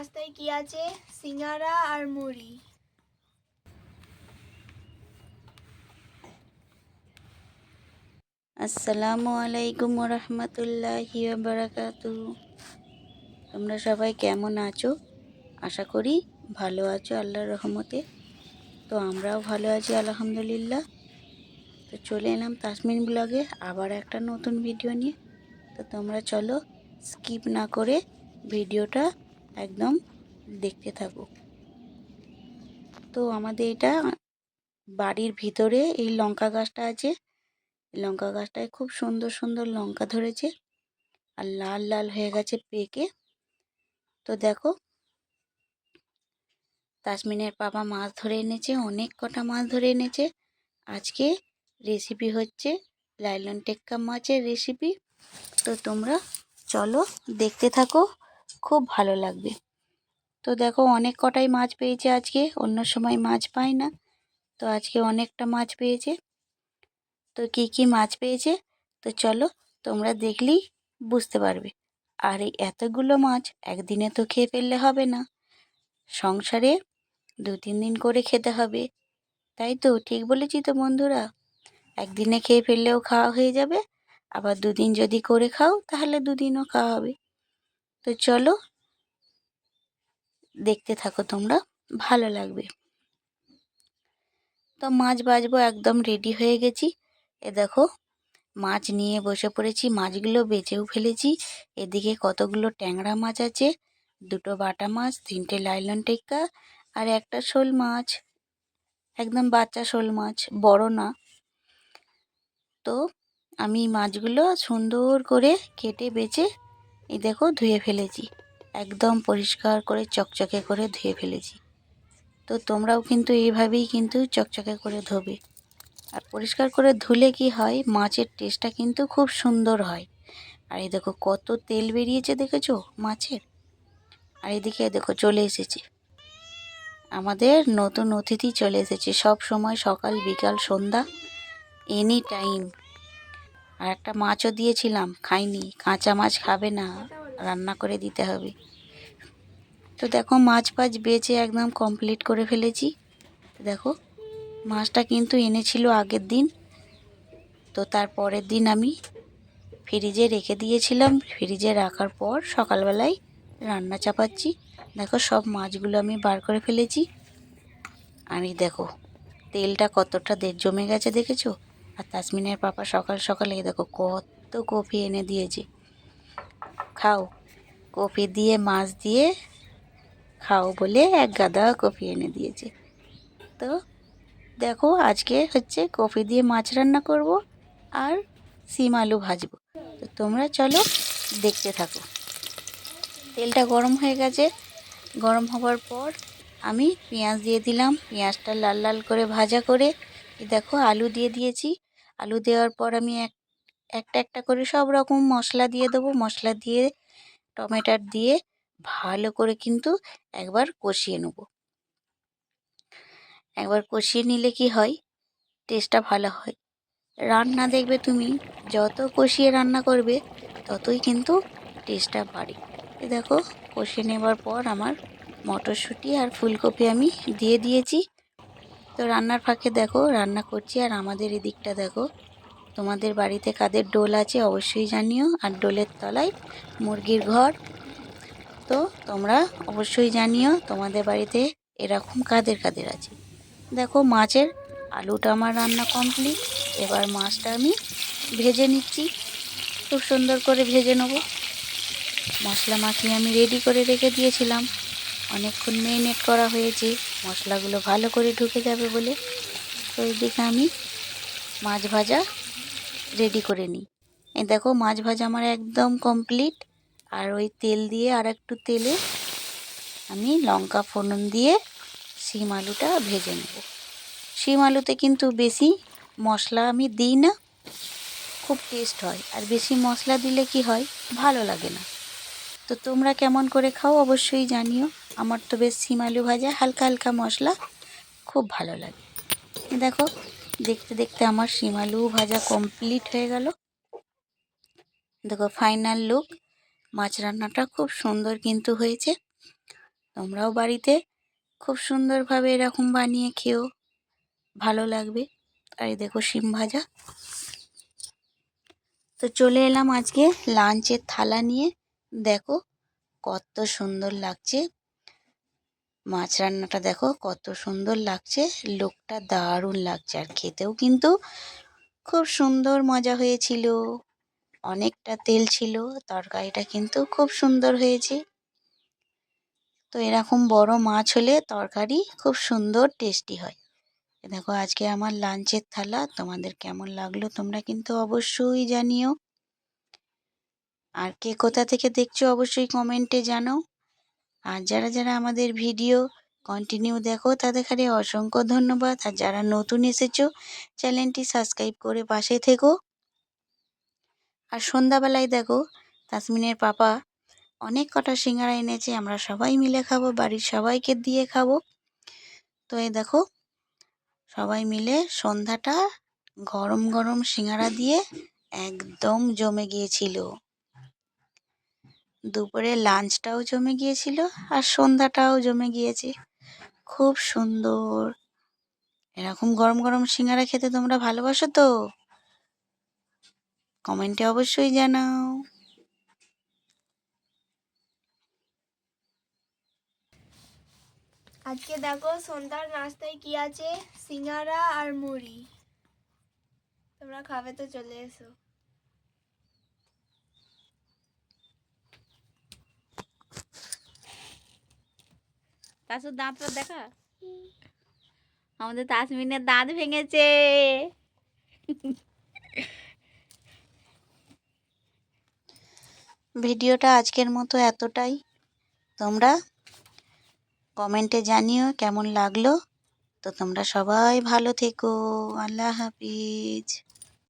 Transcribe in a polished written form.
নাস্তায় কি আছে? সিঙ্গারা আর মুড়ি। আসসালামু আলাইকুম রহমতুল্লাহি বারাকাতুহু। তোমরা সবাই কেমন আছো? আশা করি ভালো আছো আল্লাহর রহমতে। তো আমরাও ভালো আছি আলহামদুলিল্লাহ। তো চলে এলাম তাসমিন ব্লগে আবার একটা নতুন ভিডিও নিয়ে। তো তোমরা চলো স্কিপ না করে ভিডিওটা একদম দেখতে থাকো। তো আমাদের এটা বাড়ির ভিতরে এই লঙ্কা গাছটা আছে। লঙ্কা গাছটায় খুব সুন্দর সুন্দর লঙ্কা ধরেছে আর লাল লাল হয়ে গেছে পেকে। তো দেখো তাসমিনের বাবা মাছ ধরে এনেছে, অনেক কটা মাছ ধরে এনেছে। আজকে রেসিপি হচ্ছে লাইলন টেক্কা মাছের রেসিপি। তো তোমরা চলো দেখতে থাকো, খুব ভালো লাগবে। তো দেখো অনেক কটাই মাছ পেয়েছে আজকে, অন্য সময় মাছ পায় না। তো আজকে অনেকটা মাছ পেয়েছে। তো কি কি মাছ পেয়েছে তো চলো তোমরা দেখলেই বুঝতে পারবে। আর এই এতগুলো মাছ একদিনে তো খেয়ে ফেললে হবে না, সংসারে 2-3 দিন করে খেতে হবে। তাই তো, ঠিক বলেছি তো বন্ধুরা? একদিনে খেয়ে ফেললেও খাওয়া হয়ে যাবে, আবার 2 দিন যদি করে খাও তাহলে 2 দিনও খাওয়া হবে। তো চলো দেখতে থাকো, তোমরা ভালো লাগবে। তো মাছ ভাজবো, একদম রেডি হয়ে গেছি। এ দেখো মাছ নিয়ে বসে পড়েছি, মাছগুলো বেছেও ফেলেছি। এদিকে কতগুলো ট্যাংরা মাছ আছে, 2টো বাটা মাছ, 3টে লাইলন টেক্কা আর একটা শোল মাছ, একদম বাচ্চা শোল মাছ, বড় না। তো আমি মাছগুলো সুন্দর করে কেটে বেছে এই দেখো ধুয়ে ফেলেছি, একদম পরিষ্কার করে চকচকে করে ধুয়ে ফেলেছি। তো তোমরাও কিন্তু এইভাবেই কিন্তু চকচকে করে ধোবে। আর পরিষ্কার করে ধুলে কি হয়, মাছের টেস্টটা কিন্তু খুব সুন্দর হয়। আর এই দেখো কত তেল বেরিয়েছে দেখেছো মাছের। আর এদিকে দেখো চলে এসেছে আমাদের নতুন অতিথি, চলে এসেছে। সব সময় সকাল বিকাল সন্ধ্যা এনি টাইম। আর একটা মাছও দিয়েছিলাম, খাইনি, কাঁচা মাছ খাবে না, রান্না করে দিতে হবে। তো দেখো মাছ ফাছ বেছে একদম কমপ্লিট করে ফেলেছি। দেখো মাছটা কিন্তু এনেছিল আগের দিন, তো তার পরের দিন আমি ফ্রিজে রেখে দিয়েছিলাম। ফ্রিজে রাখার পর সকালবেলায় রান্না চাপাচ্ছি। দেখো সব মাছগুলো আমি বার করে ফেলেছি। আমি দেখো তেলটা কতটা জমে গেছে দেখেছো। আর তাসমিনের পাপা সকাল সকালে দেখো কত কফি এনে দিয়েছে, খাও কফি দিয়ে মাছ দিয়ে খাও বলে এক গাদা কফি এনে দিয়েছে। তো দেখো আজকে হচ্ছে কফি দিয়ে মাছ রান্না করব আর শিম আলু ভাজবো। তো তোমরা চলো দেখতে থাকো। তেলটা গরম হয়ে গেছে, গরম হবার পর আমি পেঁয়াজ দিয়ে দিলাম। পেঁয়াজটা লাল লাল করে ভাজা করে দেখো আলু দিয়ে দিয়েছি। আলু দেওয়ার পর আমি একটা একটা করে সব রকম মশলা দিয়ে দেবো। মশলা দিয়ে টমেটো দিয়ে ভালো করে কিন্তু একবার কষিয়ে নেব। একবার কষিয়ে নিলে কি হয়, টেস্টটা ভালো হয়। রান্না দেখবে তুমি যত কষিয়ে রান্না করবে ততই কিন্তু টেস্টটা বাড়ে। দেখো কষিয়ে নেবার পর আমার মটরশুঁটি আর ফুলকপি আমি দিয়ে দিয়েছি। তো রান্নার ফাঁকে দেখো রান্না করছি। আর আমাদের এদিকটা দেখো, তোমাদের বাড়িতে কাদের ডোল আছে অবশ্যই জানিও। আর ডোলের তলায় মুরগির ঘর। তো তোমরা অবশ্যই জানিও তোমাদের বাড়িতে এরকম কাদের কাদের আছে। দেখো মাছের আলুটা আমার রান্না কমপ্লিট। এবার মাছটা আমি ভেজে নিচ্ছি, খুব সুন্দর করে ভেজে নেব। মশলা মাখিয়ে আমি রেডি করে রেখে দিয়েছিলাম, অনেকক্ষণ মেরিনেট করা হয়েছে মশলাগুলো ভালো করে ঢুকে যাবে বলে। তো এইদিকে আমি মাছ ভাজা রেডি করে নিই। এই দেখো মাছ ভাজা আমার একদম কমপ্লিট। আর ওই তেল দিয়ে আর একটু তেলে আমি লঙ্কা ফোড়ন দিয়ে শিম আলুটা ভেজে নেব। শিম আলুতে কিন্তু বেশি মশলা আমি দিই না, খুব টেস্ট হয়। আর বেশি মশলা দিলে কি হয়, ভালো লাগে না। তো তোমরা কেমন করে খাও অবশ্যই জানিও। আমার তো বেশ শিম আলু ভাজা হালকা হালকা মশলা খুব ভালো লাগে। দেখো দেখতে দেখতে আমার শিম আলু ভাজা কমপ্লিট হয়ে গেল। দেখো ফাইনাল লুক, মাছ রান্নাটা খুব সুন্দর কিন্তু হয়েছে। তোমরাও বাড়িতে খুব সুন্দরভাবে এরকম বানিয়ে খেও, ভালো লাগবে। আর এই দেখো শিম ভাজা। তো চলে এলাম আজকে লাঞ্চের থালা নিয়ে। দেখো কত সুন্দর লাগছে, মাছ রান্নাটা দেখো কত সুন্দর লাগছে, লোকটা দারুণ লাগছে। আর খেতেও কিন্তু খুব সুন্দর মজা হয়েছিল, অনেকটা তেল ছিল, তরকারিটা কিন্তু খুব সুন্দর হয়েছে। তো এরকম বড় মাছ হলে তরকারি খুব সুন্দর টেস্টি হয়। দেখো আজকে আমার লাঞ্চের থালা, তোমাদের কেমন লাগলো তোমরা কিন্তু অবশ্যই জানিও। আর কে কোথা থেকে দেখছো অবশ্যই কমেন্টে জানাও। আর যারা যারা আমাদের ভিডিও কন্টিনিউ দেখো তাদের খালি অসংখ্য ধন্যবাদ। আর যারা নতুন এসেছো চ্যানেলটি সাবস্ক্রাইব করে পাশে থেকো। আর সন্ধ্যাবেলায় দেখো তাসমিনের পাপা অনেক কটা সিঙ্গারা এনেছে, আমরা সবাই মিলে খাবো, বাড়ির সবাইকে দিয়ে খাবো। তো এই দেখো সবাই মিলে সন্ধ্যাটা গরম গরম সিঙ্গারা দিয়ে একদম জমে গিয়েছিল। দুপুরে লাঞ্চটাও জমে গিয়েছিল আর সন্ধ্যাটাও জমে গিয়েছে, খুব সুন্দর। এরকম গরম গরম সিঙ্গারা খেতে তোমরা ভালোবাসো তো? কমেন্টে অবশ্যই জানাও। আজকে দেখো সন্ধ্যার নাস্তায় কি আছে, সিঙ্গারা আর মুড়ি। তোমরা খাবে তো চলে এসো। তাসুর দাঁতটা দেখা, আমাদের তাসমিনের দাঁত ভেঙেছে। ভিডিওটা আজকের মতো এতটাই। তোমরা কমেন্টে জানিও কেমন লাগলো। তো তোমরা সবাই ভালো থেকো। আল্লাহ হাফিজ।